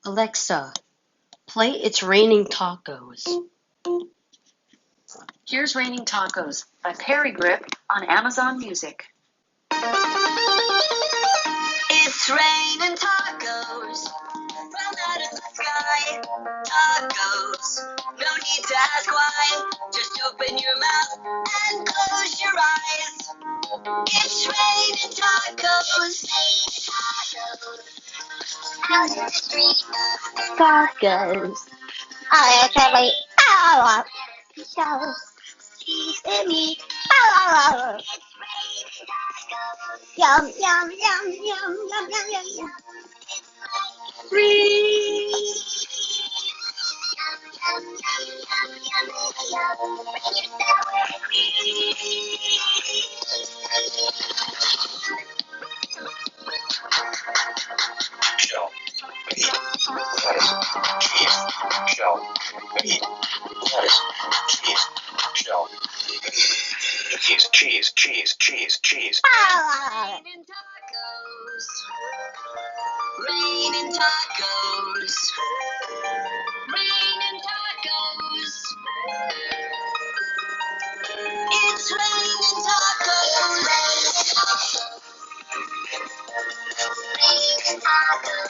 Alexa, play It's Raining Tacos. Here's Raining Tacos by Perry Grip on Amazon Music. It's raining tacos from out of the sky. Tacos, no need to ask why. Just open your mouth and close your eyes. It's raining tacos. Out in the street, Tacos. I can't wait. Tacos. cheese and meat. Yum, It's yum, yum, yum, yum, yum, yum, yum. Shell, meat, lettuce, cheese, shell, meat, lettuce, cheese, shell, cheese. Raining tacos. Raining tacos. Raining tacos. It's raining tacos. Raining tacos.